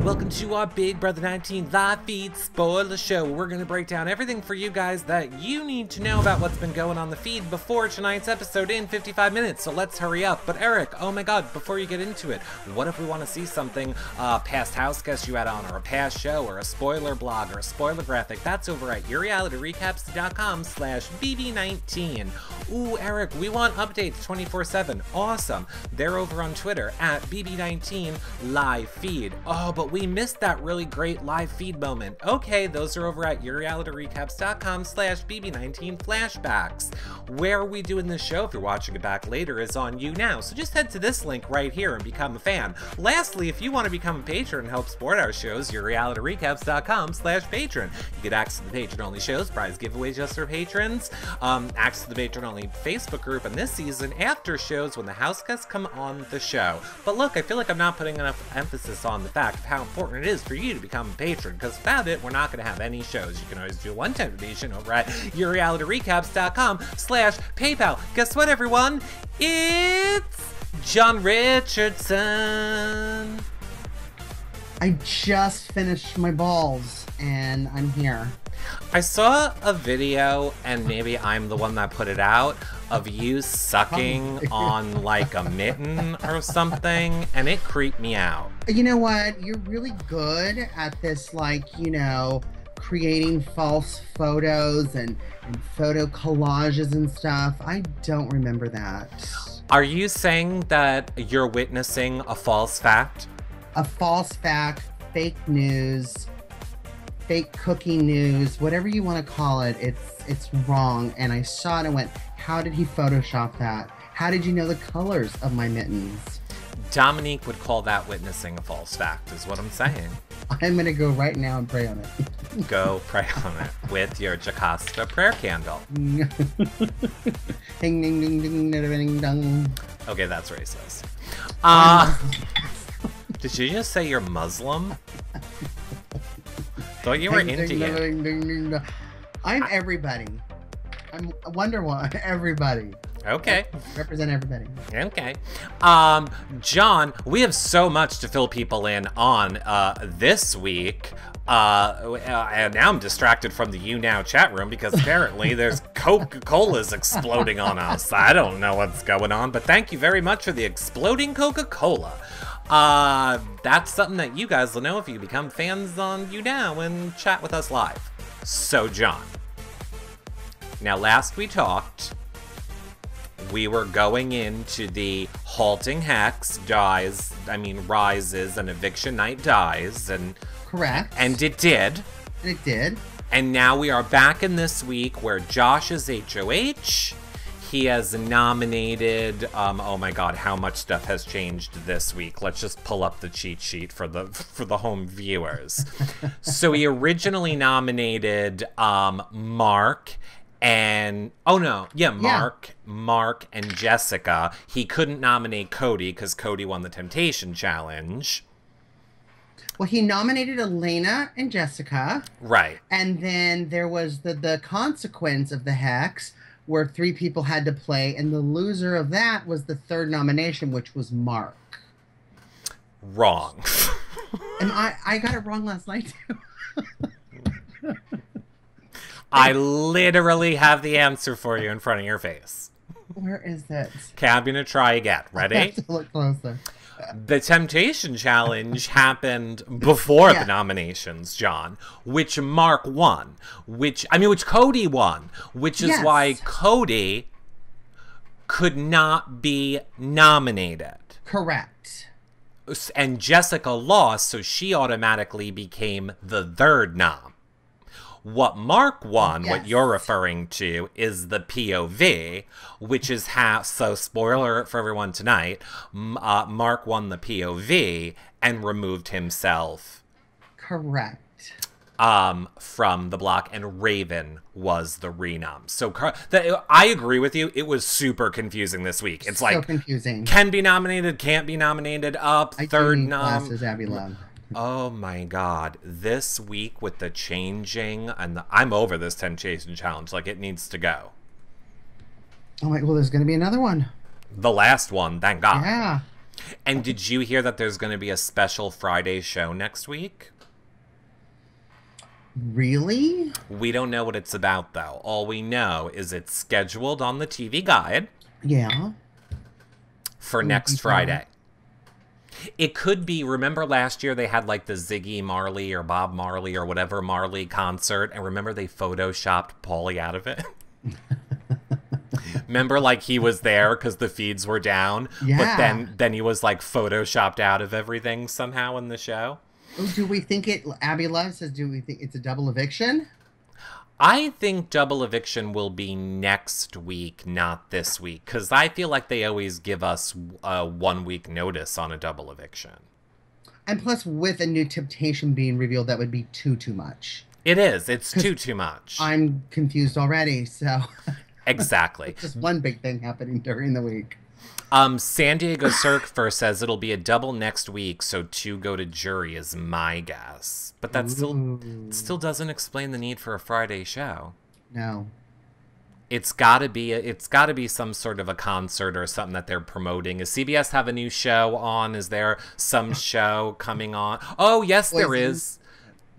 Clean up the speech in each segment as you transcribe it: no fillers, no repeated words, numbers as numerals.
Welcome to our Big Brother 19 live feed spoiler show. We're going to break down everything for you guys that you need to know about what's been going on the feed before tonight's episode in 55 minutes. So let's hurry up. But Eric, oh my god, before you get into it, what if we want to see something, past house guest you had on, or a past show, or a spoiler blog, or a spoiler graphic? That's over at yourrealityrecaps.com/BB19. Ooh, Eric, we want updates 24/7. Awesome. They're over on Twitter at BB19 live feed. Oh, but we missed that really great live feed moment. Okay, those are over at yourrealityrecaps.com/BB19 flashbacks. Where are we doing this show? If you're watching it back later, is on you now. So just head to this link right here and become a fan. Lastly, if you want to become a patron and help support our shows, yourrealityrecaps.com/patron. You get access to the patron-only shows, prize giveaways just for patrons, access to the patron-only Facebook group, and this season, after shows when the house guests come on the show. But look, I feel like I'm not putting enough emphasis on the fact of how important it is for you to become a patron, because without it, we're not going to have any shows. You can always do a one-time donation over at yourrealityrecaps.com/PayPal. Guess what, everyone? It's John Richardson. I just finished my balls, and I'm here. I saw a video, and maybe I'm the one that put it out, of you sucking on like a mitten or something, and it creeped me out. You know what? You're really good at this, like, you know, creating false photos and photo collages and stuff. I don't remember that. Are you saying that you're witnessing a false fact? A false fact, fake news, fake cooking news, whatever you want to call it, it's wrong. And I saw it and went, how did he Photoshop that? How did you know the colors of my mittens? Dominique would call that witnessing a false fact, is what I'm saying. I'm going to go right now and pray on it. Go pray on it with your Jocasta prayer candle. Ding, ding, ding, ding, ding, ding. Okay, that's racist. Did you just say you're Muslim? Thought you were Indian. I'm everybody. I'm Wonder Woman. Everybody. Okay. Represent everybody. Okay. John, we have so much to fill people in on this week. And now I'm distracted from the You Now chat room because apparently there's Coca-Cola's exploding on us. I don't know what's going on, but thank you very much for the exploding Coca-Cola. That's something that you guys will know if you become fans on You Now and chat with us live. So, John. Now, last we talked, we were going into the halting hex rises, and eviction night dies, and correct. And it did. And it did. And now we are back in this week where Josh is HOH. He has nominated, oh my god, how much stuff has changed this week. Let's just pull up the cheat sheet for the home viewers. So he originally nominated Mark and Mark and Jessica. He couldn't nominate Cody because Cody won the Temptation Challenge. Well, he nominated Elena and Jessica. Right. And then there was the consequence of the hex, where 3 people had to play, and the loser of that was the 3rd nomination, which was Mark. Wrong. And I got it wrong last night, too. I literally have the answer for you in front of your face. Where is it? Okay, I'm going to try again. Ready? I have to look closer. The Temptation Challenge happened before the nominations, John, which Mark won, which Cody won, which is why Cody could not be nominated. Correct. And Jessica lost, so she automatically became the 3rd nom. What Mark won, what you're referring to, is the POV, which is so spoiler alert for everyone tonight, Mark won the POV and removed himself. Correct. From the block, and Raven was the renom. So I agree with you. It was super confusing this week. It's so like confusing. Can be nominated, can't be nominated, up, 3rd nom. Glasses, Abby Love. Oh my God. This week with the changing, and I'm over this temptation challenge. Like, it needs to go. I'm like, well, there's going to be another one. The last one, thank God. Yeah. And did you hear that there's going to be a special Friday show next week? Really? We don't know what it's about, though. All we know is it's scheduled on the TV Guide. Yeah. For next Friday. It could be, remember last year they had like the Ziggy Marley or Bob Marley or whatever Marley concert, and remember they photoshopped Paulie out of it? Remember, like, he was there because the feeds were down, yeah. But then he was like photoshopped out of everything somehow in the show. Oh, do we think it? Abby Love says, do we think it's a double eviction? I think double eviction will be next week, not this week, because I feel like they always give us a 1 week notice on a double eviction. And plus, with a new temptation being revealed, that would be too much. It is. It's too much. I'm confused already, so... Exactly. It's just one big thing happening during the week. San Diego Surfer says it'll be a double next week, so 2 go to jury is my guess. But that still doesn't explain the need for a Friday show. No. It's gotta be some sort of a concert or something that they're promoting. Does CBS have a new show on? Is there some show coming on? Oh yes, there is.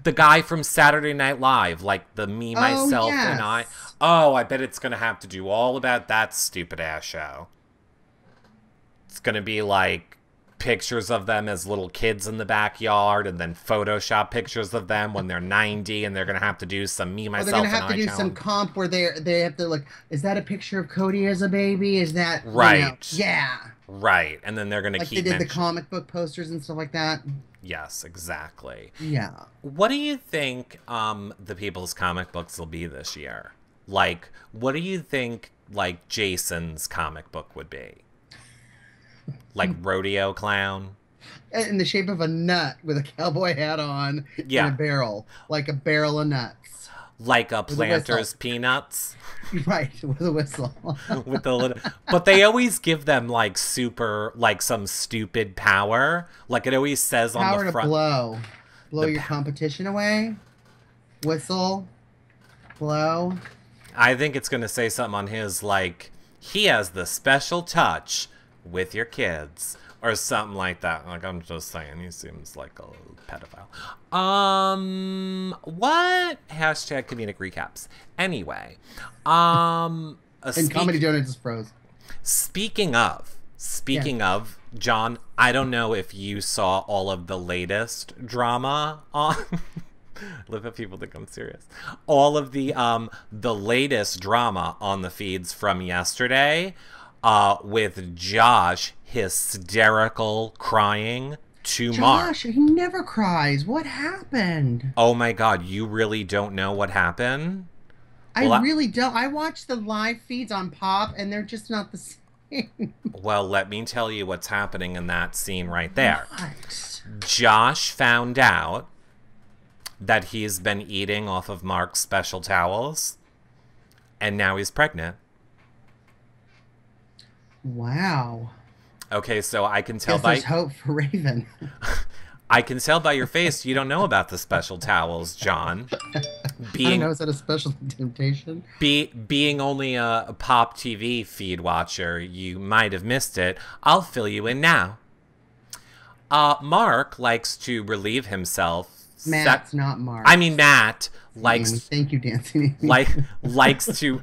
The guy from Saturday Night Live, like the Me, Myself, and I. Oh, I bet it's gonna have to do all about that stupid ass show. It's gonna be like pictures of them as little kids in the backyard, and then Photoshop pictures of them when they're 90, and they're gonna have to do some Me, Myself, and I. They're gonna have to do some comp where they have to, like, is that a picture of Cody as a baby? Is that right? You know, yeah. Right, and then they're gonna like keep they did the comic book posters and stuff like that. Yes, exactly. Yeah. What do you think the People's Comic Books will be this year? Like, what do you think, like, Jason's comic book would be? Like Rodeo Clown? In the shape of a nut with a cowboy hat on and a barrel. Like a barrel of nuts. Like a Planter's Peanuts? Right, with a whistle. With the little, but they always give them like super, like some stupid power. Like it always says on the front. Power to blow your competition away. Whistle, blow. I think it's gonna say something on his like he has the special touch with your kids or something like that. Like I'm just saying, he seems like a pedophile. What? Hashtag comedic recaps. Anyway, and Comedy Donuts is froze. Speaking of, John, I don't know if you saw all of the latest drama on. Love how people think I'm serious. All of the latest drama on the feeds from yesterday, with Josh hysterical crying to Mark. Josh, he never cries. What happened? Oh my God, you really don't know what happened? I really don't. I watch the live feeds on Pop, and they're just not the same. Well, let me tell you what's happening in that scene right there. What? Josh found out that he's been eating off of Mark's special towels, and now he's pregnant. Wow. Okay, so I can tell there's hope for Raven. I can tell by your face you don't know about the special towels, John. I don't know, is that a special temptation? Being only a Pop TV feed watcher, you might have missed it. I'll fill you in now. Mark likes to relieve himself. Matt's not Mark. I mean, Matt likes. Amy. Thank you, Dancing Amy. Likes to.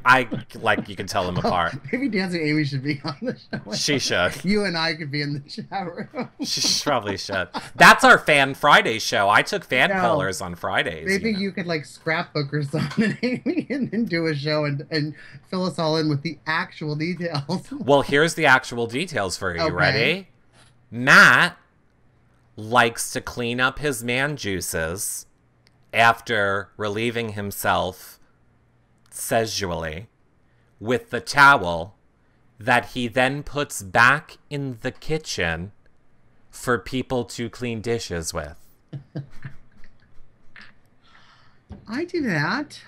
You can tell them apart. Maybe Dancing Amy should be on the show. She should. You and I could be in the chat room. She probably should. That's our Fan Friday show. I took fan callers on Fridays. Maybe you could like scrapbook or something, Amy, and then do a show and fill us all in with the actual details. Well, here's the actual details for you. Okay. Ready? Matt likes to clean up his man juices after relieving himself sexually with the towel that he then puts back in the kitchen for people to clean dishes with. I do that.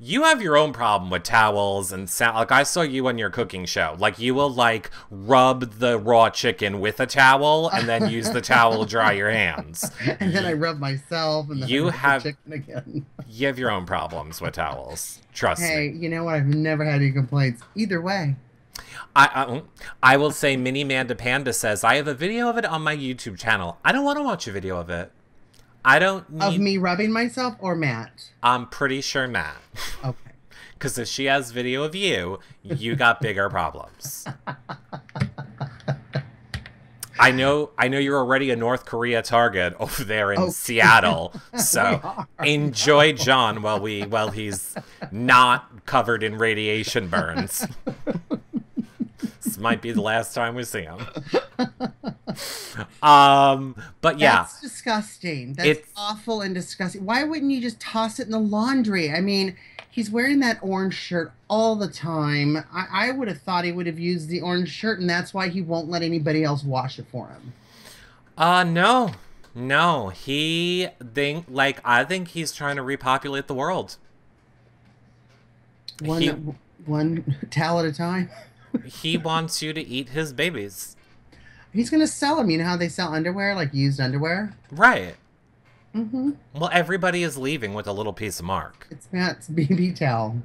You have your own problem with towels and sound. Like, I saw you on your cooking show. Like, you will, like, rub the raw chicken with a towel and then use the towel to dry your hands. And then I rub myself and then I rub the chicken again. You have your own problems with towels. Trust me. Hey, you know what? I've never had any complaints either way. I will say Mini Manda Panda says, I have a video of it on my YouTube channel. I don't want to watch a video of it. I don't need... Of me rubbing myself or Matt? I'm pretty sure Matt. Okay. Because if she has video of you, you got bigger problems. I know you're already a North Korea target over there in Seattle. So enjoy John while he's not covered in radiation burns. This might be the last time we see him. But yeah. That's disgusting. That's awful and disgusting. Why wouldn't you just toss it in the laundry? I mean, he's wearing that orange shirt all the time. I would have thought he would have used the orange shirt, and that's why he won't let anybody else wash it for him. No. I think he's trying to repopulate the world. One towel at a time? He wants you to eat his babies. He's going to sell them. You know how they sell underwear, like used underwear? Right. Mm-hmm. Well, everybody is leaving with a little piece of mark. It's Matt's BB towel.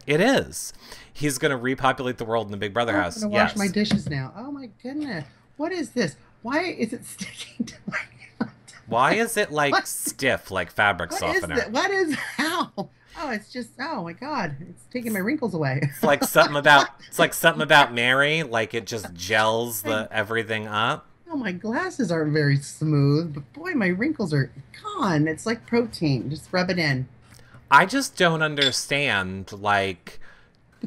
It is. He's going to repopulate the world in the Big Brother house. I'm going to wash my dishes now. Oh, my goodness. What is this? Why is it sticking to my hand? Why is it, like, stiff, like fabric softener? What is how? Oh, it's just, oh my God, it's taking my wrinkles away. It's like something about Mary, like it just gels everything up. Oh, my glasses aren't very smooth, but boy, my wrinkles are gone. It's like protein. Just rub it in. I just don't understand, like,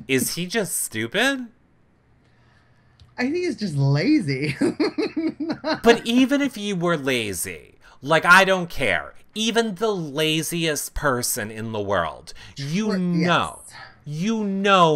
is he just stupid? I think he's just lazy. But even if you were lazy, like, I don't care. Even the laziest person in the world, you know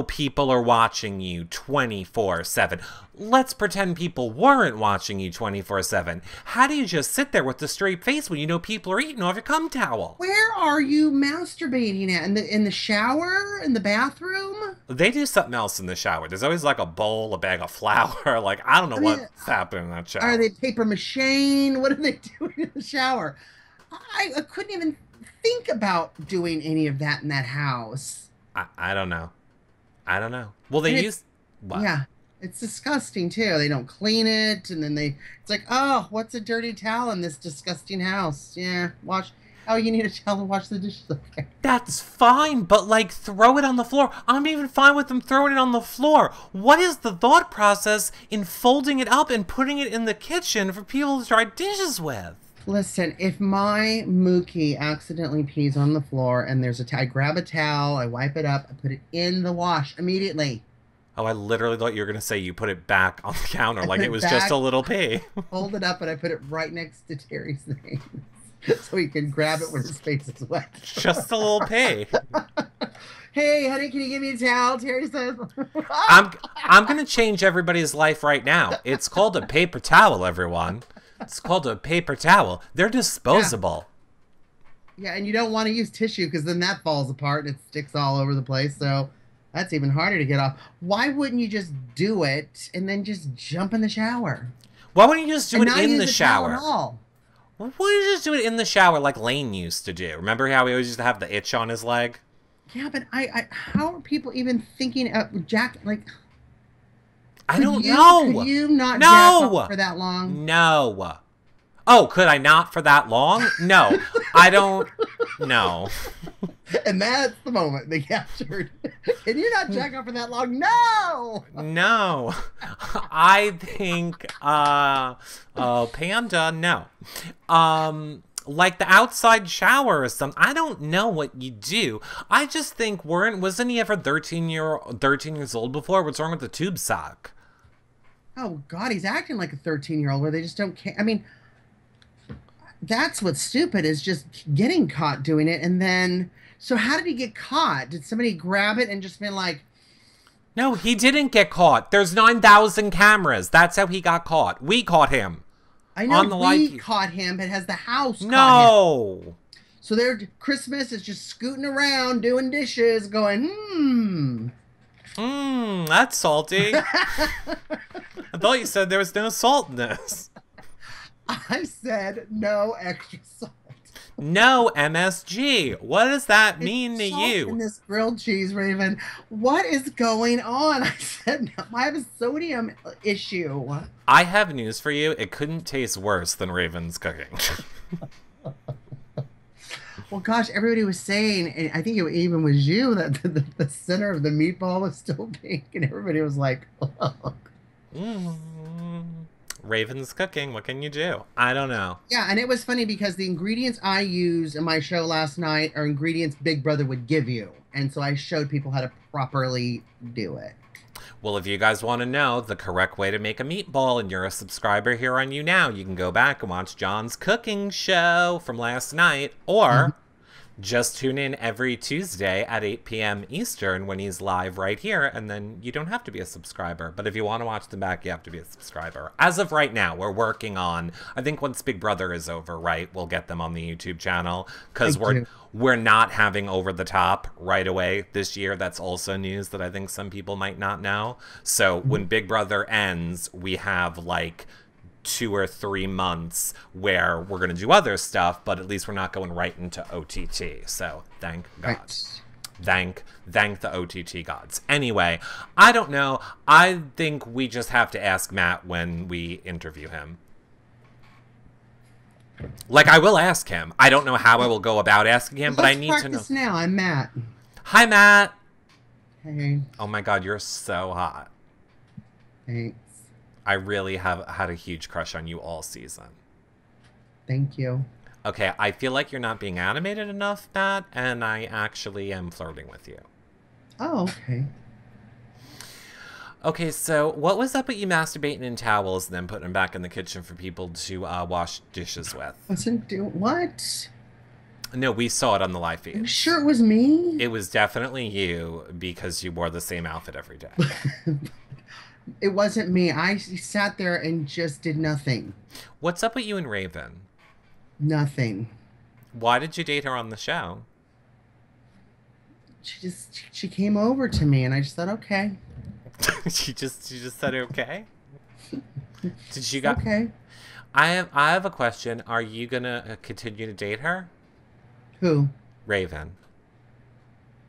people are watching you 24/7. Let's pretend people weren't watching you 24/7. How do you just sit there with a straight face when you know people are eating off your cum towel? Where are you masturbating at? In the shower? In the bathroom? They do something else in the shower. There's always like a bowl, a bag of flour. Like, I don't know what's happening in that shower. Are they paper mache? What are they doing in the shower? I couldn't even think about doing any of that in that house. I don't know. Well, they use... What? Yeah. It's disgusting, too. They don't clean it, and then it's like, oh, what's a dirty towel in this disgusting house? Yeah, wash... Oh, you need a towel to wash the dishes. Okay. That's fine, but, like, throw it on the floor. I'm even fine with them throwing it on the floor. What is the thought process in folding it up and putting it in the kitchen for people to dry dishes with? Listen, if my Mookie accidentally pees on the floor and I grab a towel, I wipe it up, I put it in the wash immediately. Oh, I literally thought you were going to say you put it back on the counter like it was just a little pee. Hold it up and I put it right next to Terry's name so he can grab it when his face is wet. Just a little pee. Hey, honey, can you give me a towel? Terry says. I'm going to change everybody's life right now. It's called a paper towel, everyone. It's called a paper towel. They're disposable. Yeah, and you don't want to use tissue because then that falls apart and it sticks all over the place. So that's even harder to get off. Why wouldn't you just do it and then just jump in the shower? Why wouldn't you just do it in the shower? Why wouldn't you just do it in the shower like Lane used to do? Remember how he always used to have the itch on his leg? Yeah, but how are people even thinking of Jack, like... I don't know. Could you not jack off for that long? No. Oh, could I not for that long? No. I don't. No. And that's the moment they captured. Can you not jack off for that long? No. No. I think, Panda, no. Like the outside shower or something. I don't know what you do. I just think, wasn't he ever 13 years old before? What's wrong with the tube sock? Oh, God, he's acting like a 13-year-old where they just don't care. I mean, that's what's stupid is just getting caught doing it. And then, so how did he get caught? Did somebody grab it and just been like... No, he didn't get caught. There's 9,000 cameras. That's how he got caught. We caught him. I know we caught him, but has the house caught him? No. So their Christmas is just scooting around doing dishes, going, That's salty. I thought you said there was no salt in this. I said no extra salt. No MSG. What does that mean to you? In this grilled cheese, Raven. What is going on? I said no. I have a sodium issue. I have news for you. It couldn't taste worse than Raven's cooking. Well, gosh, everybody was saying, and I think it even was you, that the center of the meatball was still pink, and everybody was like, oh. Raven's cooking. What can you do? I don't know. Yeah, and it was funny because the ingredients I used in my show last night are ingredients Big Brother would give you. And so I showed people how to properly do it. Well, if you guys want to know the correct way to make a meatball and you're a subscriber here on You Now, you can go back and watch John's cooking show from last night, or just tune in every Tuesday at 8 p.m. Eastern when he's live right here, and then you don't have to be a subscriber. But if you want to watch them back, you have to be a subscriber. As of right now, we're working on, I think once Big Brother is over, right, we'll get them on the YouTube channel, because we're not having Over the Top right away this year. That's also news that I think some people might not know. So when Big Brother ends, we have like 2 or 3 months where we're going to do other stuff, but at least we're not going right into OTT. So thank God. Right. Thank the OTT gods. Anyway, I don't know. I think we just have to ask Matt when we interview him. Like, I will ask him. I don't know how I will go about asking him, but I need to know. Now, I'm Matt. Hi, Matt. Hey. Oh my God, you're so hot. Thanks. I really have had a huge crush on you all season. Thank you. Okay, I feel like you're not being animated enough, Matt, and I actually am flirting with you. Oh, okay. Okay, so what was up with you masturbating in towels and then putting them back in the kitchen for people to wash dishes with? What? No, we saw it on the live feed. Are you sure it was me? It was definitely you because you wore the same outfit every day. It wasn't me. I sat there and just did nothing. What's up with you and Raven? Nothing. Why did you date her on the show? She came over to me and I just thought, okay. she just said okay? Did she okay. I have a question. Are you gonna continue to date her? Who? Raven.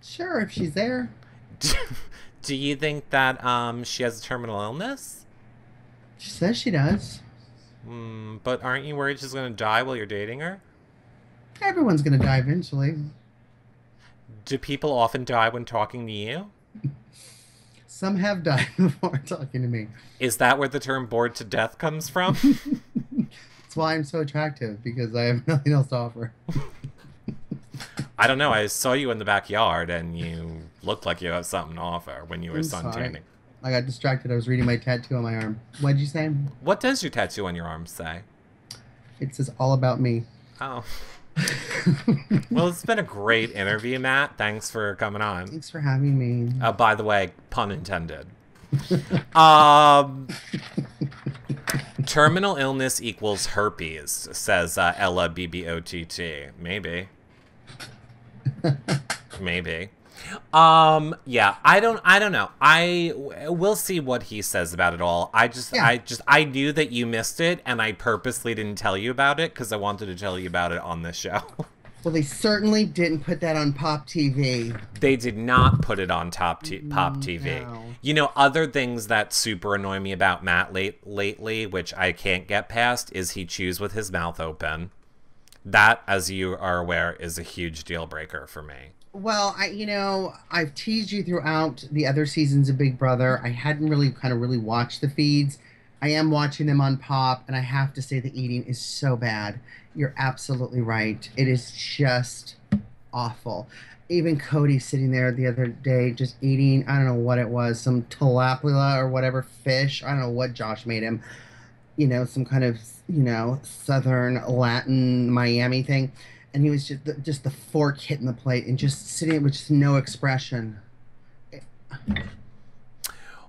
Sure, if she's there. Do you think that she has a terminal illness? She says she does. But aren't you worried she's going to die while you're dating her? Everyone's going to die eventually. Do people often die when talking to you? Some have died before talking to me. Is that where the term bored to death comes from? That's why I'm so attractive, because I have nothing else to offer. I don't know. I saw you in the backyard, and you looked like you had something to offer when you were suntanning. I got distracted. I was reading my tattoo on my arm. What did you say? What does your tattoo on your arm say? It says all about me. Oh. Well, it's been a great interview, Matt. Thanks for coming on. Thanks for having me. By the way, pun intended. Terminal illness equals herpes, says Ella BBOTT. Maybe. Maybe. Yeah, I don't know. We'll see what he says about it all. I knew that you missed it, and I purposely didn't tell you about it because I wanted to tell you about it on this show. Well, they certainly didn't put that on Pop TV. They did not put it on Pop TV. No. You know, other things that super annoy me about Matt lately, which I can't get past, is he chews with his mouth open. That, as you are aware, is a huge deal breaker for me. Well, I've teased you throughout the other seasons of Big Brother. I hadn't really watched the feeds. I am watching them on Pop, and I have to say the eating is so bad. You're absolutely right. It is just awful. Even Cody sitting there the other day just eating, I don't know what it was, some tilapia or whatever fish. I don't know what Josh made him. Some kind of, Southern Latin Miami thing. And he was just the fork hitting the plate and just sitting with just no expression.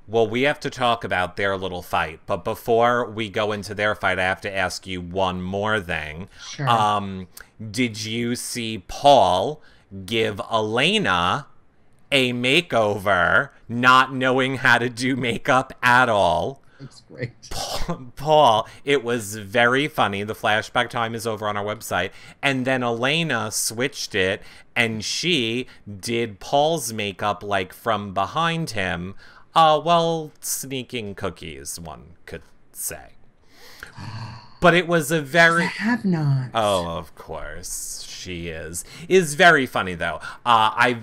Well, we have to talk about their little fight, but before we go into their fight, I have to ask you one more thing. Sure. Did you see Paul give Elena a makeover, not knowing how to do makeup at all? It's great. Paul, it was very funny. The flashback time is over on our website. And then Elena switched it, and she did Paul's makeup, like, from behind him. Well, sneaking cookies, one could say. But it was a very... I have not. Oh, of course she is. Is very funny though. I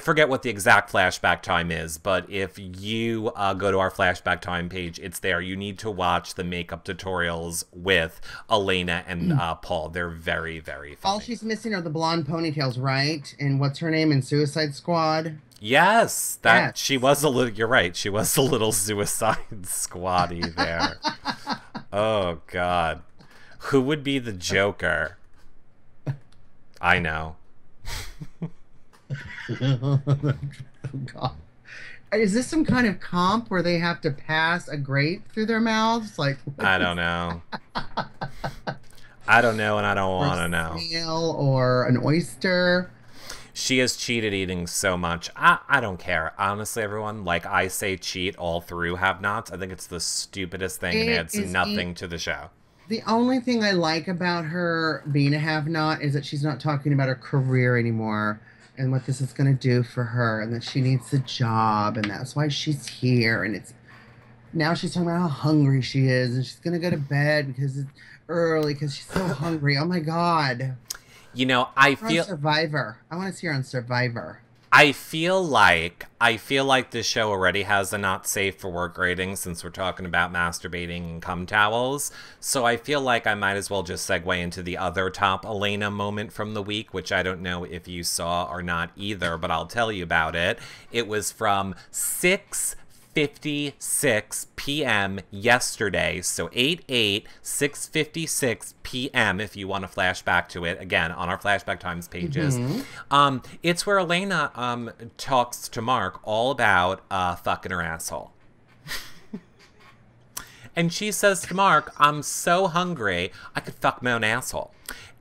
forget what the exact flashback time is, but if you go to our flashback time page, it's there. You need to watch the makeup tutorials with Elena and Paul. They're very, very funny. All she's missing are the blonde ponytails, right? And what's her name in Suicide Squad? Yes, that she was a little. You're right. She was a little Suicide Squaddy there. Oh God, who would be the Joker? I know. Oh God. Is this some kind of comp where they have to pass a grape through their mouths? Like I don't know. I don't know, and I don't want to know. Snail or an oyster. She has cheated eating so much. I don't care. Honestly, everyone, like I say cheat all through Have-Nots. I think it's the stupidest thing and adds nothing to the show. The only thing I like about her being a have-not is that she's not talking about her career anymore and what this is going to do for her and that she needs a job and that's why she's here. And it's now she's talking about how hungry she is and she's going to go to bed because it's early because she's so hungry. Oh my God. You know, I feel Survivor. I want to see her on Survivor. I feel like this show already has a not safe for work rating since we're talking about masturbating and cum towels. So I feel like I might as well just segue into the other top Elena moment from the week, which I don't know if you saw or not either, but I'll tell you about it. It was from 6:56 p.m. yesterday, so 6:56 p.m. if you want to flash back to it, again, on our flashback times pages. It's where Elena talks to Mark all about fucking her asshole. And she says to Mark, I'm so hungry, I could fuck my own asshole.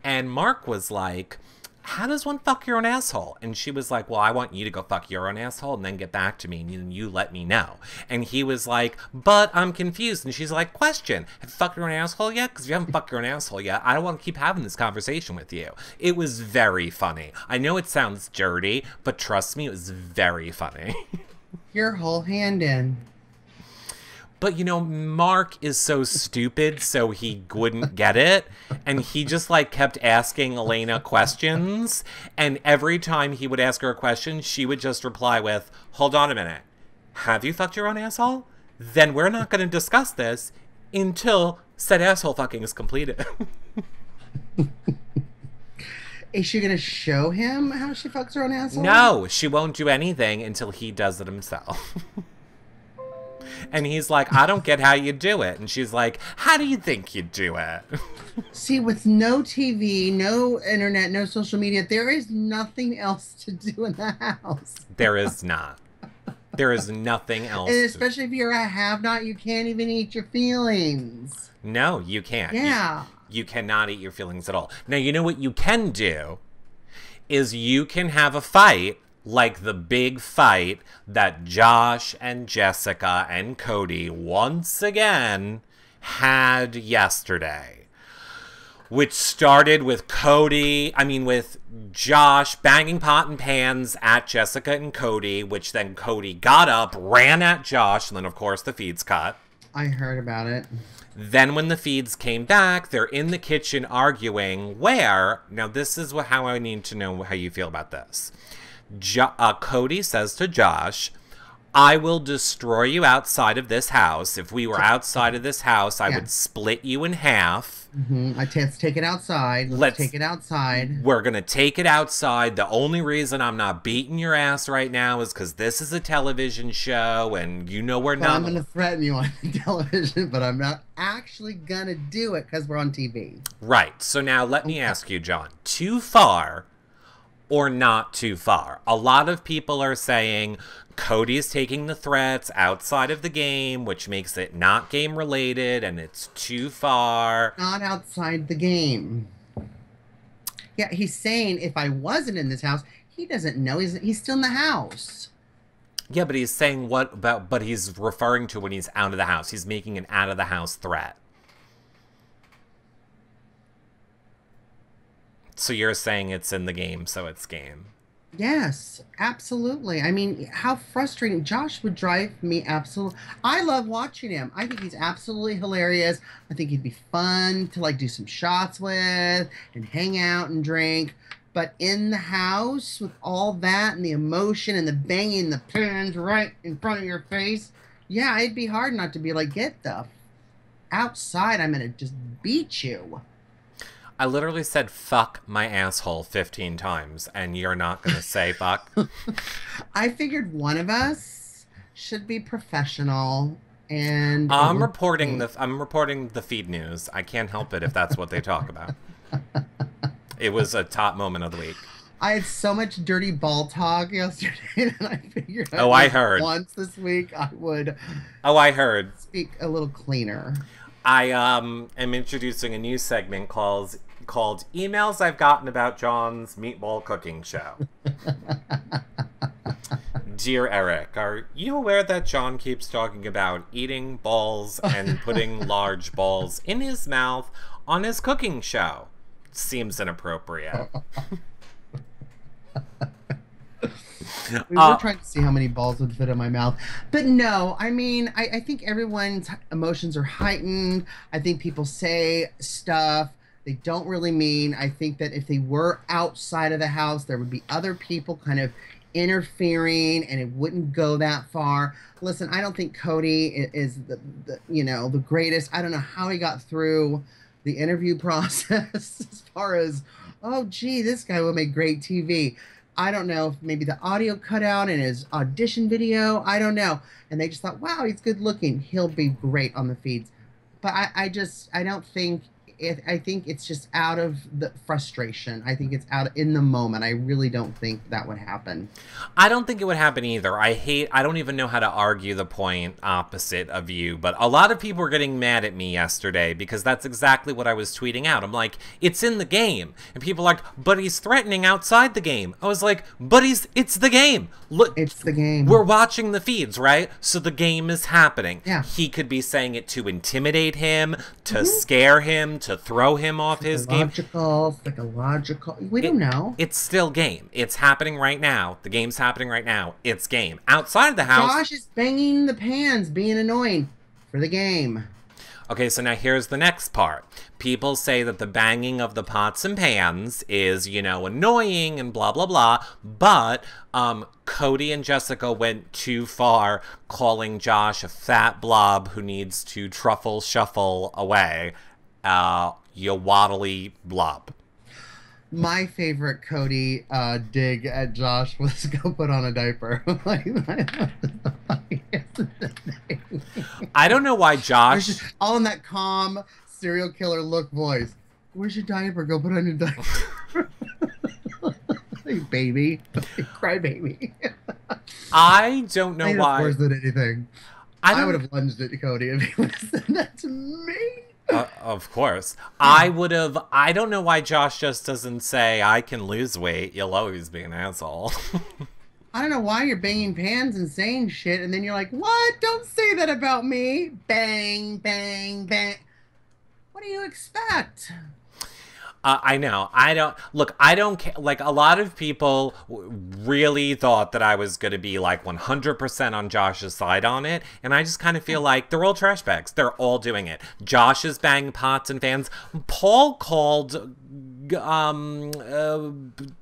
And Mark was like, how does one fuck your own asshole? And she was like, well, I want you to go fuck your own asshole and then get back to me and you let me know. And he was like, but I'm confused. And she's like, question, have you fucked your own asshole yet? Because if you haven't fucked your own asshole yet, I don't want to keep having this conversation with you. It was very funny. I know it sounds dirty, but trust me, it was very funny. Your whole hand in. But, you know, Mark is so stupid, so he wouldn't get it. And he just, like, kept asking Elena questions. And every time he would ask her a question, she would just reply with, hold on a minute. Have you fucked your own asshole? Then we're not going to discuss this until said asshole fucking is completed. Is she going to show him how she fucks her own asshole? No, she won't do anything until he does it himself. And he's like, I don't get how you do it. And she's like, how do you think you do it? See, with no TV, no internet, no social media, there is nothing else to do in the house. There is not. There is nothing else. And especially if you're a have-not, you can't even eat your feelings. No, you can't. Yeah. You cannot eat your feelings at all. Now, you know what you can do is you can have a fight like the big fight that Josh and Jessica and Cody once again had yesterday. Which started with with Josh banging pot and pans at Jessica and Cody, which then Cody got up, ran at Josh, and then of course the feeds cut. I heard about it. Then when the feeds came back, they're in the kitchen arguing where, now this is how I need to know how you feel about this. Cody says to Josh, I will destroy you outside of this house. If we were outside of this house, I would split you in half. Let's take it outside. Let's take it outside. We're going to take it outside. The only reason I'm not beating your ass right now is because this is a television show and you know we're not. I'm going to threaten you on television, but I'm not actually going to do it because we're on TV. Right. So now let me ask you, John, too far or not too far. A lot of people are saying Cody's taking the threats outside of the game, which makes it not game related and it's too far. Not outside the game. Yeah, he's saying if I wasn't in this house, he doesn't know he's still in the house. Yeah, but he's saying what about, but he's referring to when he's out of the house. He's making an out of the house threat. So you're saying it's in the game, so it's game. Yes, absolutely. I mean, how frustrating. Josh would drive me absolutely. I love watching him. I think he's absolutely hilarious. I think he'd be fun to like do some shots with and hang out and drink. But in the house with all that and the emotion and the banging the pins right in front of your face, yeah, it'd be hard not to be like, get the outside. I'm going to just beat you. I literally said fuck my asshole 15 times, and you're not going to say fuck? I figured one of us should be professional, and I'm reporting the feed news. I can't help it if that's what they talk about. It was a top moment of the week. I had so much dirty ball talk yesterday that I figured I heard. Once this week I would I heard. Speak a little cleaner. I am introducing a new segment called Emails I've Gotten About John's Meatball Cooking Show. Dear Eric, are you aware that John keeps talking about eating balls and putting large balls in his mouth on his cooking show? Seems inappropriate. We were trying to see how many balls would fit in my mouth. But no, I mean, I think everyone's emotions are heightened. I think people say stuff they don't really mean. I think that if they were outside of the house, there would be other people kind of interfering and it wouldn't go that far. Listen, I don't think Cody is the greatest. I don't know how he got through the interview process as far as, oh, gee, this guy will make great TV. I don't know if maybe the audio cut out in his audition video. I don't know. And they just thought, wow, he's good looking. He'll be great on the feeds. But I don't think I think it's just out of the frustration. I think it's out in the moment. I really don't think that would happen. I don't think it would happen either. I don't even know how to argue the point opposite of you, but a lot of people were getting mad at me yesterday because that's exactly what I was tweeting out. I'm like, it's in the game. And people are like, but he's threatening outside the game. I was like, but it's the game. Look, it's the game. We're watching the feeds, right? So the game is happening. Yeah. He could be saying it to intimidate him, to scare him, to throw him off his game. Psychological. We don't know. It's still game. It's happening right now. The game's happening right now. It's game. Outside of the house, Josh is banging the pans, being annoying for the game. Okay, so now here's the next part. People say that the banging of the pots and pans is, annoying and blah, blah, blah. But Cody and Jessica went too far, calling Josh a fat blob who needs to truffle shuffle away. You waddly blob. My favorite Cody dig at Josh was go put on a diaper. I don't know why Josh... all in that calm serial killer look voice. Where's your diaper? Go put on your diaper. Hey, baby. Cry baby. I don't know why... worse than anything. I would have lunged it to Cody if he would have said that to me. Of course. I would have... I don't know why Josh just doesn't say, I can lose weight. You'll always be an asshole. I don't know why you're banging pans and saying shit, and then you're like, what? Don't say that about me. Bang, bang, bang. What do you expect? I know. I don't care. Like, a lot of people really thought that I was going to be, 100% on Josh's side on it. And I just kind of feel like they're all trash bags. They're all doing it. Josh is banging pots and pans. Paul called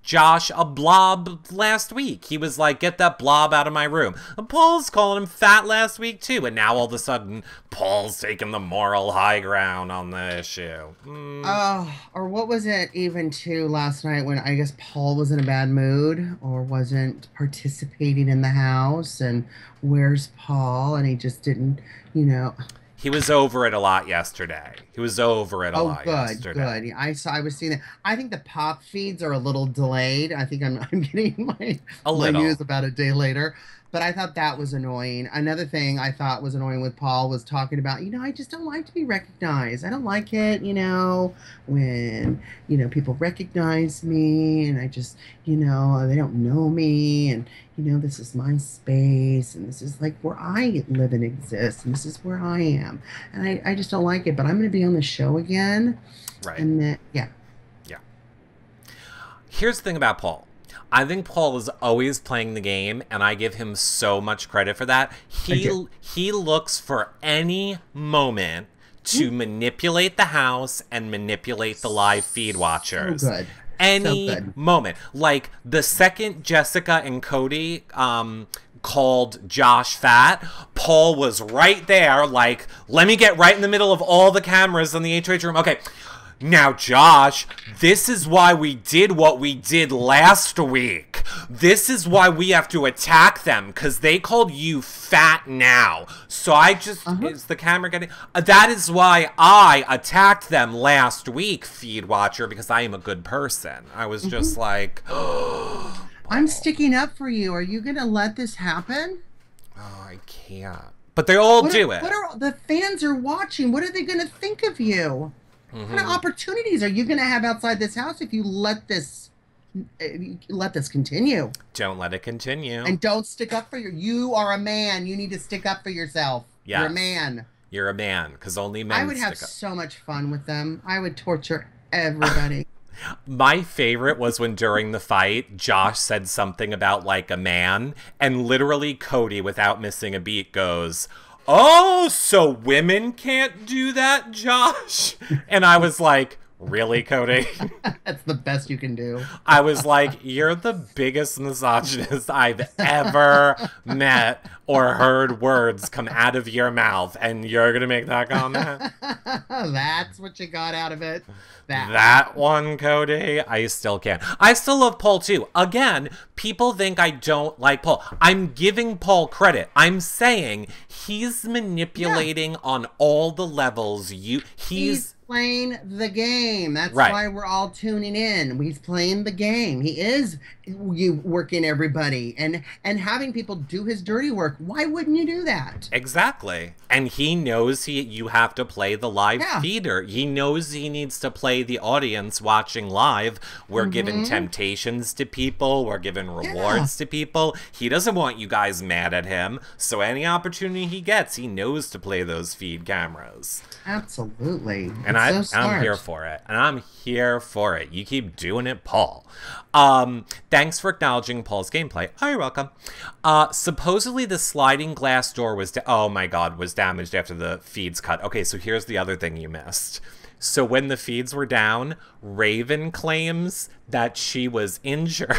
Josh a blob last week. He was like, get that blob out of my room. Paul's calling him fat last week too, and now all of a sudden Paul's taking the moral high ground on the issue. Or what was it even too last night when I guess Paul was in a bad mood or wasn't participating in the house, and where's Paul, and he just didn't, He was over it a lot yesterday. He was over it a lot yesterday. Good. I was seeing that. I think the pop feeds are a little delayed. I think I'm getting my news about a day later. But I thought that was annoying. Another thing I thought was annoying with Paul was talking about, I just don't like to be recognized. I don't like it, when, people recognize me and I just, they don't know me and, this is my space and this is like where I live and exist and this is where I am. And I just don't like it, but I'm going to be on the show again. Right. And then, yeah. Yeah. Here's the thing about Paul. I think Paul is always playing the game, and I give him so much credit for that. He looks for any moment to manipulate the house and manipulate the live feed watchers. So good. Any moment. Like, the second Jessica and Cody called Josh fat, Paul was right there, like, let me get right in the middle of all the cameras in the HOH room. Okay. Now, Josh, this is why we did what we did last week. This is why we have to attack them, because they called you fat now. So I just, is the camera getting, that is why I attacked them last week, feed watcher, because I am a good person. I was just like, I'm sticking up for you. Are you going to let this happen? Oh, I can't. But they all do it. The fans are watching. What are they going to think of you? What kind of opportunities are you going to have outside this house if you let this continue? Don't let it continue. And don't stick up for you are a man. You need to stick up for yourself. Yes. You're a man. You're a man, because only men I would have so much fun with them. I would torture everybody. My favorite was when during the fight, Josh said something about like a man, and literally Cody, without missing a beat, goes, "Oh, so women can't do that, Josh?" And I was like, really, Cody? That's the best you can do. I was like, you're the biggest misogynist I've ever met or heard words come out of your mouth, and you're going to make that comment? That's what you got out of it. That one, Cody, I still can't. I still love Paul, too. Again, people think I don't like Paul. I'm giving Paul credit. I'm saying he's manipulating on all the levels. He's playing the game. That's why we're all tuning in. He's playing the game. He is working everybody and having people do his dirty work. Why wouldn't you do that? Exactly. And he knows you have to play the live feeder. He knows he needs to play the audience watching live. We're giving temptations to people. We're giving rewards to people. He doesn't want you guys mad at him. So any opportunity he gets, he knows to play those feed cameras. Absolutely. And I'm here for it. And I'm here for it. You keep doing it, Paul. Thanks for acknowledging Paul's gameplay. Oh, you're welcome. Supposedly the sliding glass door was damaged after the feeds cut. Okay, so here's the other thing you missed. So when the feeds were down, Raven claims that she was injured.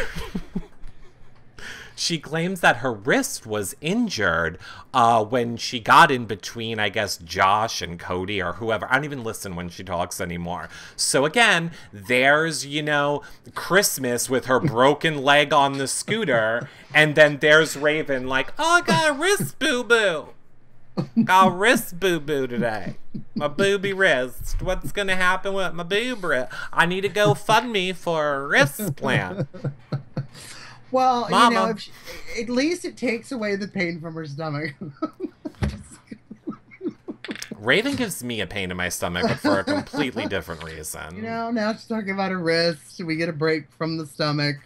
She claims that her wrist was injured when she got in between, I guess, Josh and Cody or whoever. I don't even listen when she talks anymore. So again, there's, Christmas with her broken leg on the scooter. And then there's Raven like, oh, I got a wrist boo-boo. Got a wrist boo-boo today. My booby wrist. What's going to happen with my boob wrist? I need to go fund me for a wrist plant. Well, Mama. At least it takes away the pain from her stomach. Raven gives me a pain in my stomach, but for a completely different reason. Now she's talking about her wrist. We get a break from the stomach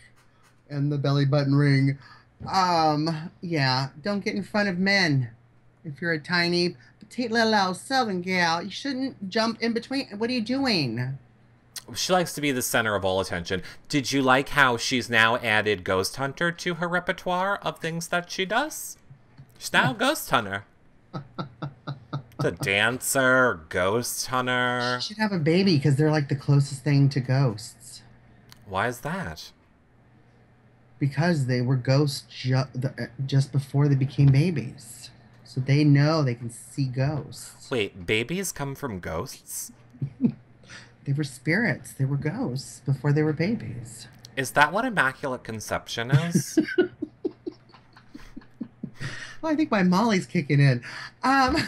and the belly button ring. Yeah, don't get in front of men. If you're a tiny, petite little southern gal, you shouldn't jump in between. What are you doing? She likes to be the center of all attention. Did you like how she's now added Ghost Hunter to her repertoire of things that she does? She's now a Ghost Hunter. The dancer, Ghost Hunter. She should have a baby because they're like the closest thing to ghosts. Why is that? Because they were ghosts just before they became babies. So they know they can see ghosts. Wait, babies come from ghosts? They were spirits. They were ghosts before they were babies. Is that what Immaculate Conception is? Well, I think my Molly's kicking in. Um,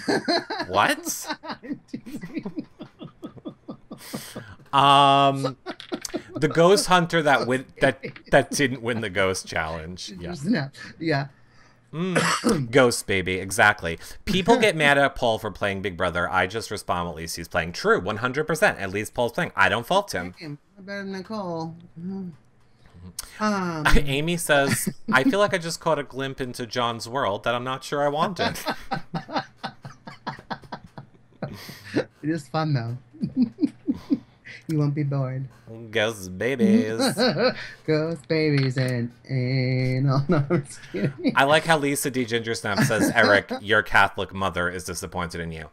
What? I'm teasing. Um, the ghost hunter that didn't win the ghost challenge. Yeah. No, yeah. Ghost baby, exactly. People get mad at Paul for playing Big Brother. I just respond, at least he's playing. True, 100%. At least Paul's playing. I don't fault him. Better than Nicole. Amy says, I feel like I just caught a glimpse into John's world that I'm not sure I wanted. It is fun, though. You won't be bored. Ghost babies. Ghost babies and no, I'm just kidding. I like how Lisa D. Gingersnap says, Eric, your Catholic mother is disappointed in you.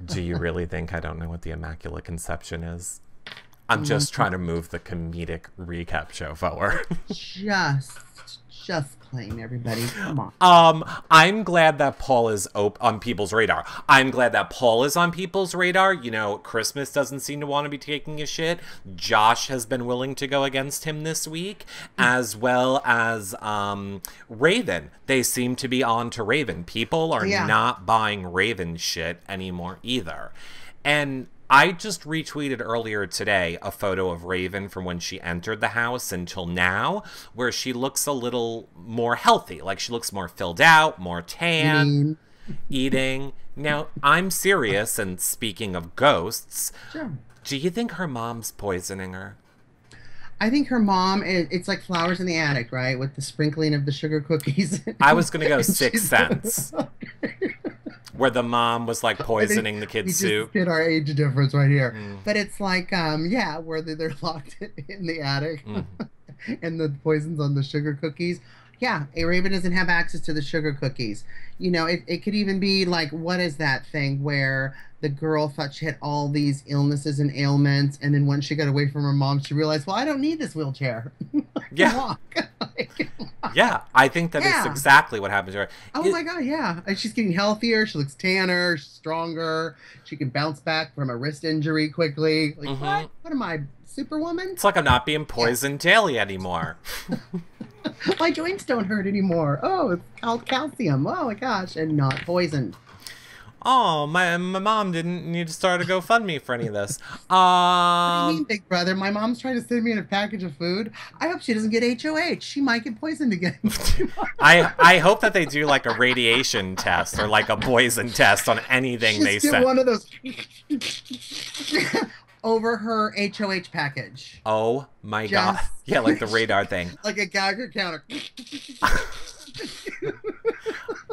Do you really think I don't know what the Immaculate Conception is? I'm just trying to move the comedic recap show forward. Just plain, everybody. Come on. I'm glad that Paul is on people's radar. I'm glad that Paul is on people's radar. You know, Christmas doesn't seem to want to be taking a shit. Josh has been willing to go against him this week, as well as Raven. They seem to be on to Raven. People are not buying Raven shit anymore either. And I just retweeted earlier today a photo of Raven from when she entered the house until now, where she looks a little more healthy. Like, she looks more filled out, more tan, eating. Now, I'm serious, and speaking of ghosts, do you think her mom's poisoning her? I think her mom, it's like Flowers in the Attic, right? With the sprinkling of the sugar cookies. I was going to go Sixth Sense. Where the mom was like poisoning the kid's soup. We just did our age difference right here. But it's like, where they're locked in the attic and the poison's on the sugar cookies. Yeah, a Raven doesn't have access to the sugar cookies. You know, it could even be like, what is that thing where the girl thought she had all these illnesses and ailments, and then once she got away from her mom, she realized, well, I don't need this wheelchair. Yeah. Yeah, I think that is exactly what happened to her. Oh my God, yeah. And she's getting healthier. She looks tanner, stronger. She can bounce back from a wrist injury quickly. Like, what? What am I, Superwoman? It's like I'm not being poisoned daily anymore. My joints don't hurt anymore. Oh, it's called calcium. Oh my gosh, and not poisoned. Oh, my mom didn't need to start a GoFundMe for any of this. What do you mean, Big Brother? My mom's trying to send me a package of food. I hope she doesn't get HOH. She might get poisoned again. I hope that they do like a radiation test or like a poison test on anything they send. One of those over her HOH package. Oh my God. Yeah, like the radar thing. Like a Geiger counter.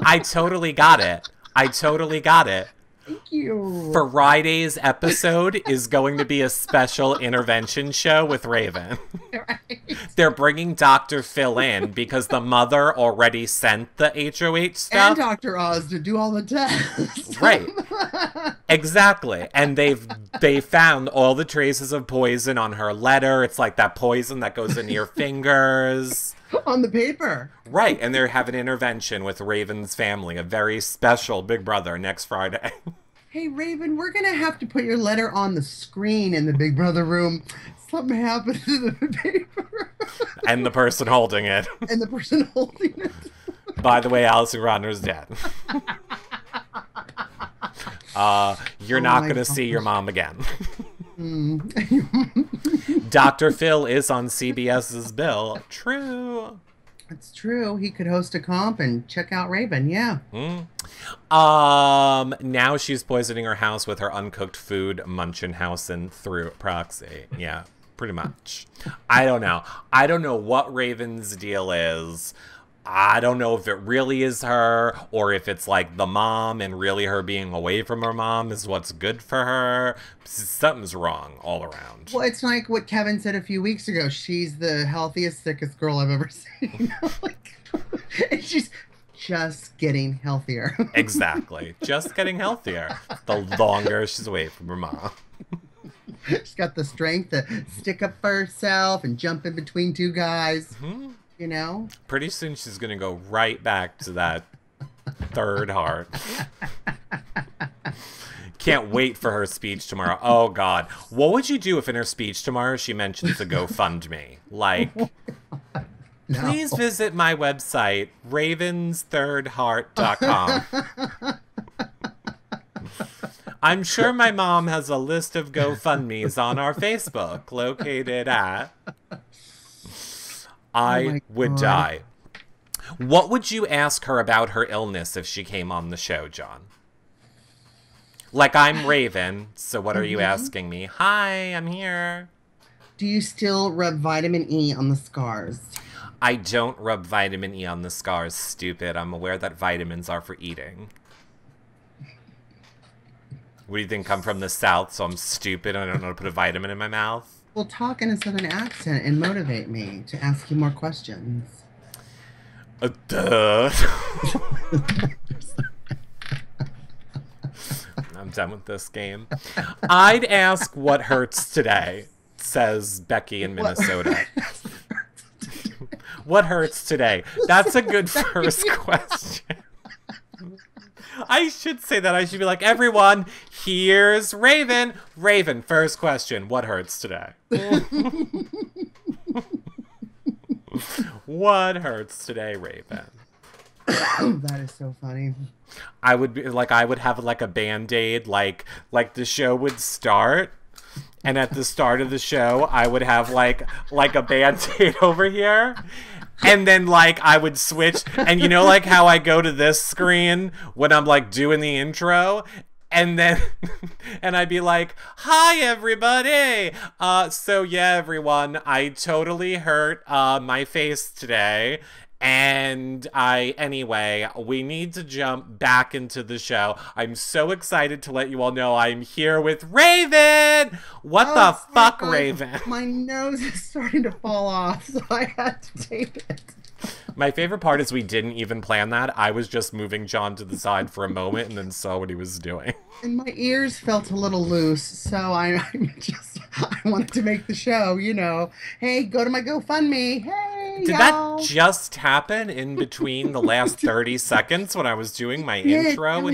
I totally got it. I totally got it. Thank you. Friday's episode is going to be a special intervention show with Raven. Right. They're bringing Dr. Phil in because the mother already sent the HOH stuff. And Dr. Oz to do all the tests. Right. Exactly. And they found all the traces of poison on her letter. It's like that poison that goes into your fingers. On the paper. Right, and they're having an intervention with Raven's family, a very special Big Brother next Friday. Hey, Raven, we're going to have to put your letter on the screen in the Big Brother room. Something happened to the paper. And the person holding it. And the person holding it. By the way, Alison Rodner's dead. You're not going to see your mom again. Dr. Phil is on CBS's bill. True. It's true. He could host a comp and check out Raven. Yeah. Now she's poisoning her house with her uncooked food, Munchausen through proxy. Yeah, pretty much. I don't know. I don't know what Raven's deal is. I don't know if it really is her or if it's like the mom and really her being away from her mom is what's good for her. Something's wrong all around. Well, it's like what Kevin said a few weeks ago. She's the healthiest, sickest girl I've ever seen. And she's just getting healthier. Exactly. Just getting healthier. The longer she's away from her mom. She's got the strength to stick up for herself and jump in between two guys. You know? Pretty soon she's going to go right back to that third heart. Can't wait for her speech tomorrow. Oh, God. What would you do if in her speech tomorrow she mentions the GoFundMe? Like, Please visit my website, ravensthirdheart.com. I'm sure my mom has a list of GoFundMes on our Facebook, located at... I would die. What would you ask her about her illness if she came on the show, John? Like, I'm Raven, so what are you asking me? Hi, I'm here. Do you still rub vitamin E on the scars? I don't rub vitamin E on the scars, stupid. I'm aware that vitamins are for eating. What do you think? I'm from the South, so I'm stupid and I don't know how to put a vitamin in my mouth? Well, talk in a Southern accent and motivate me to ask you more questions. Duh. I'm done with this game. I'd ask what hurts today, says Becky in Minnesota. What hurts today? That's a good first question. I should say that. I should be like, everyone, here's Raven. Raven, first question. What hurts today? What hurts today, Raven? That is so funny. I would be like, I would have like a Band-Aid, like the show would start, and at the start of the show, I would have like a Band-Aid over here. And then, like, I would switch, and you know, like, how I go to this screen when I'm, like, doing the intro, and then, and I'd be like, hi, everybody! So, yeah, everyone, I totally hurt, my face today, and anyway, we need to jump back into the show. I'm so excited to let you all know I'm here with Raven! What the fuck, Raven? My nose is starting to fall off, so I had to tape it. My favorite part is we didn't even plan that. I was just moving John to the side for a moment and then saw what he was doing. And my ears felt a little loose, so I wanted to make the show, you know. Hey, go to my GoFundMe. Hey, Did that just happen in between the last 30 seconds when I was doing my intro?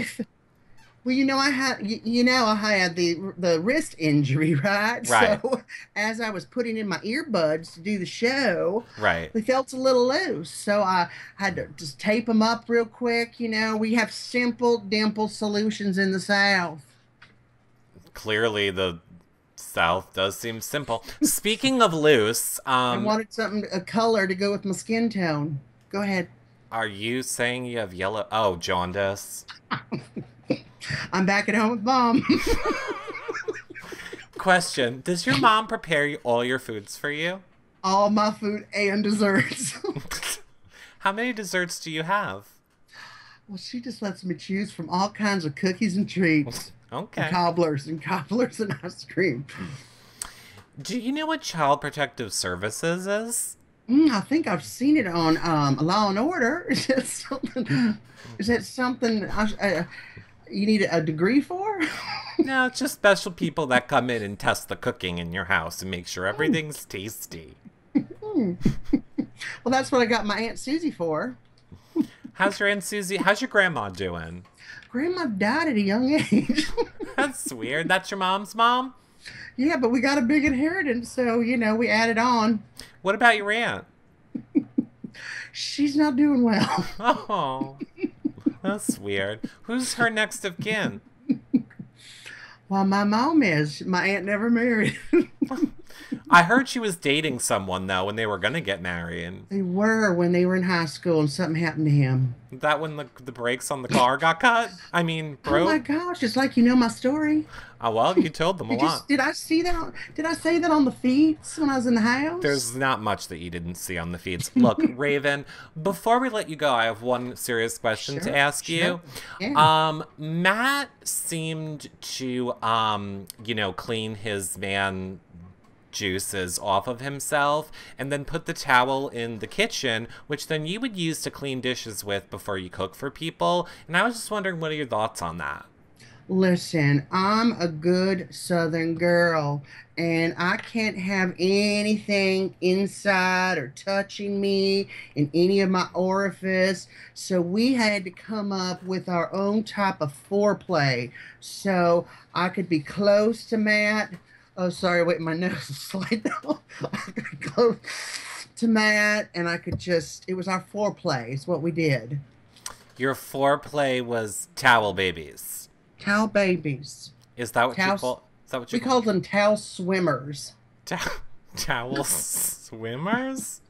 Well, you know, I had the wrist injury, right? Right. So as I was putting in my earbuds to do the show, right, they felt a little loose. So I had to just tape them up real quick. You know, we have simple, dimple solutions in the South. Clearly, the South does seem simple. Speaking of loose, I wanted a color to go with my skin tone. Go ahead. Are you saying you have yellow? Oh, jaundice. I'm back at home with Mom. Question: does your mom prepare all your foods for you? All my food and desserts. How many desserts do you have? Well, she just lets me choose from all kinds of cookies and treats. Okay. And cobblers and ice cream. Do you know what Child Protective Services is? I think I've seen it on Law and Order. Is that something you need a degree for? No, it's just special people that come in and test the cooking in your house and make sure everything's tasty. Well, that's what I got my Aunt Susie for. How's your Aunt Susie? How's your grandma doing? Grandma died at a young age. That's weird. That's your mom's mom? Yeah, but we got a big inheritance, so, you know, we added on. What about your aunt? She's not doing well. Oh, that's weird. Who's her next of kin? Well, my mom is. My aunt never married. I heard she was dating someone, though, when they were going to get married. They were when they were in high school and something happened to him. Is that when the brakes on the car got cut? I mean, broke? Oh my gosh, it's like you know my story. Oh, well, you told them a lot. Did I see that? Did I say that on the feeds when I was in the house? There's not much that you didn't see on the feeds. Look, Raven, before we let you go, I have one serious question to ask you. Yeah. Matt seemed to, you know, clean his man juices off of himself and then put the towel in the kitchen, which then you would use to clean dishes with before you cook for people. And I was just wondering, what are your thoughts on that? Listen, I'm a good Southern girl, and I can't have anything inside or touching me in any of my orifice. So we had to come up with our own type of foreplay so I could be close to Matt. Oh, sorry, wait, my nose is sliding off. to Matt, and I could just, it was our foreplay. It's what we did. Your foreplay was towel babies. Towel babies. Is that what you call? Is that what you we called them towel swimmers. Towel swimmers?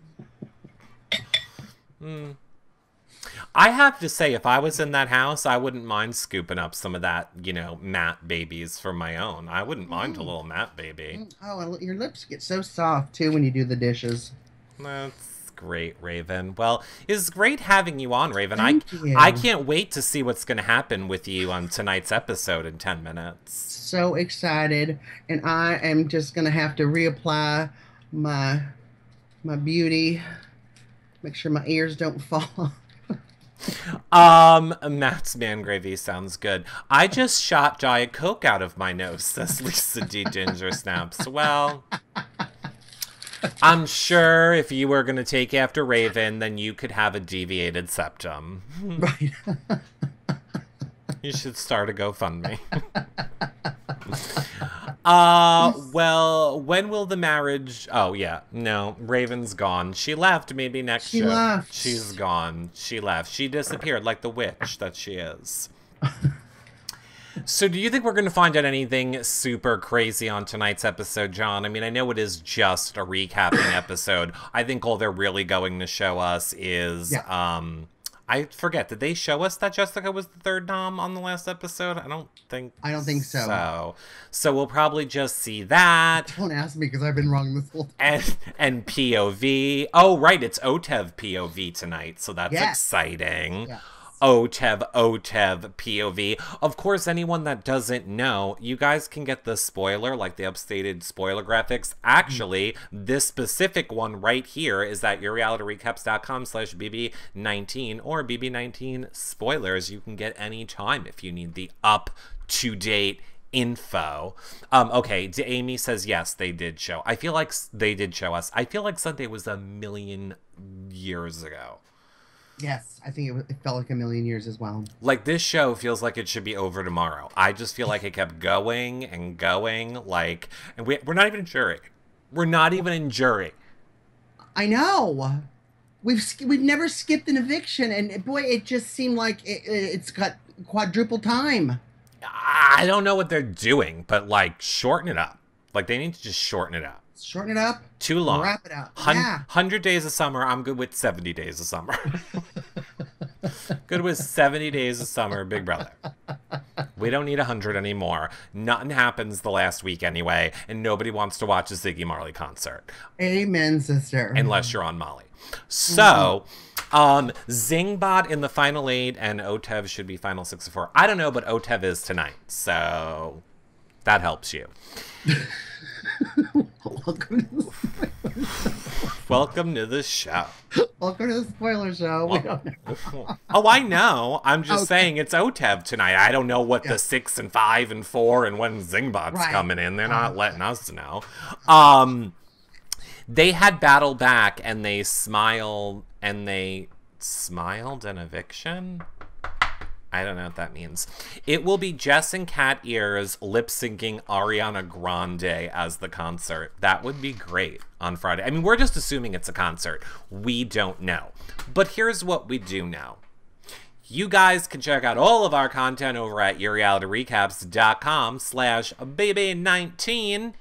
I have to say, if I was in that house, I wouldn't mind scooping up some of that, you know, Matt babies for my own. I wouldn't mind a little Matt baby. Oh, and your lips get so soft, too, when you do the dishes. That's great, Raven. Well, it's great having you on, Raven. Thank you. I can't wait to see what's going to happen with you on tonight's episode in 10 minutes. So excited. And I am just going to have to reapply my beauty. Make sure my ears don't fall. Matt's man gravy sounds good. I just shot Diet Coke out of my nose, says Lisa D. Ginger Snaps. Well, I'm sure if you were going to take after Raven, then you could have a deviated septum. Right. You should start a GoFundMe. Well, when will the marriage... Oh, yeah. No, Raven's gone. She left. Maybe next show. She left. She's gone. She left. She disappeared like the witch that she is. So do you think we're going to find out anything super crazy on tonight's episode, John? I mean, I know it is just a recapping episode. I think all they're really going to show us is... Yeah. I forget, did they show us that Jessica was the third nom on the last episode? I don't think so. So we'll probably just see that. Don't ask me because I've been wrong this whole time. And POV. Oh, right, it's OTEV POV tonight, so that's exciting. Yes. OTEV POV. Of course, anyone that doesn't know, you guys can get the spoiler, like the updated spoiler graphics. Actually, this specific one right here is at yourrealityrecaps.com/BB19 or BB19 spoilers. You can get any time if you need the up-to-date info. Okay, Amy says yes, they did show. I feel like they did show us. I feel like Sunday was a million years ago. Yes, I think it felt like a million years as well. Like, this show feels like it should be over tomorrow. I just feel like it kept going and going, like, and we're not even in jury. We're not even in jury. I know. We've never skipped an eviction, and boy, it just seemed like it's got quadruple time. I don't know what they're doing, but, like, shorten it up. Like, they need to just shorten it up. Shorten it up. Too long. Wrap it up. 100 days of summer. I'm good with 70 days of summer. Good with 70 days of summer, Big Brother. We don't need 100 anymore. Nothing happens the last week anyway, and nobody wants to watch a Ziggy Marley concert. Amen, sister. Unless you're on Molly. So, Zingbot in the final 8, and OTEV should be final 6 or 4. I don't know, but OTEV is tonight, so that helps you. Welcome to the show. Welcome to the spoiler show. We don't know. Oh, I know. I'm just saying it's OTEV tonight. I don't know what the 6 and 5 and 4 and when Zingbot's coming in. They're not letting us know. They had battle back and they smiled an eviction. I don't know what that means. It will be Jess and Cat Ears lip-syncing Ariana Grande as the concert. That would be great on Friday. I mean, we're just assuming it's a concert. We don't know. But here's what we do know. You guys can check out all of our content over at yourrealityrecaps.com/BB19.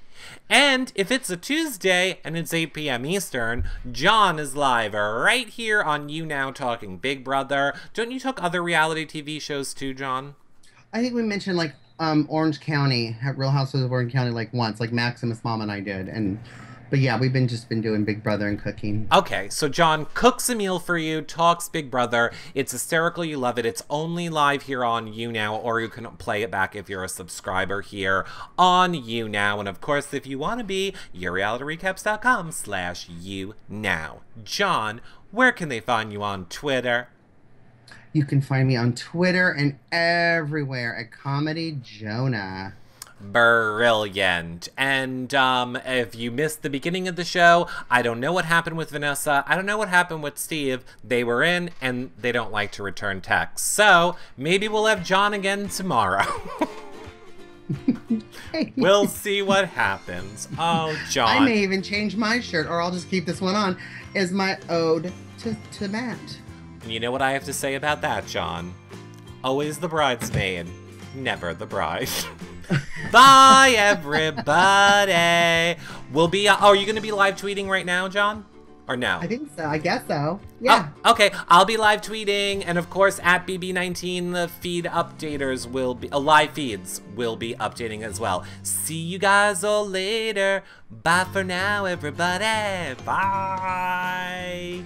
And if it's a Tuesday and it's 8 p.m. Eastern, John is live right here on You Now Talking Big Brother. Don't you talk other reality TV shows too, John? I think we mentioned like Orange County, Real Housewives of Orange County, like once, like Maximus Mom and I did, but yeah, we've just been doing Big Brother and cooking. Okay, so John cooks a meal for you, talks Big Brother. It's hysterical. You love it. It's only live here on You Now, or you can play it back if you're a subscriber here on You Now. And of course, if you want to be, yourrealityrecaps.com/YouNow. John, where can they find you on Twitter? You can find me on Twitter and everywhere at Comedy Jonah. Brilliant. And if you missed the beginning of the show, I don't know what happened with Vanessa. I don't know what happened with Steve. They were in, and they don't like to return texts. So maybe we'll have John again tomorrow. We'll see what happens. Oh, John. I may even change my shirt, or I'll just keep this one on as my ode to Matt. You know what I have to say about that, John? Always the bridesmaid, never the bride. Bye, everybody. We'll be. Oh, are you going to be live tweeting right now, John? Or no? I think so. I guess so. Yeah. Oh, okay. I'll be live tweeting, and of course, at BB19, the feed updaters will be live feeds will be updating as well. See you guys all later. Bye for now, everybody. Bye.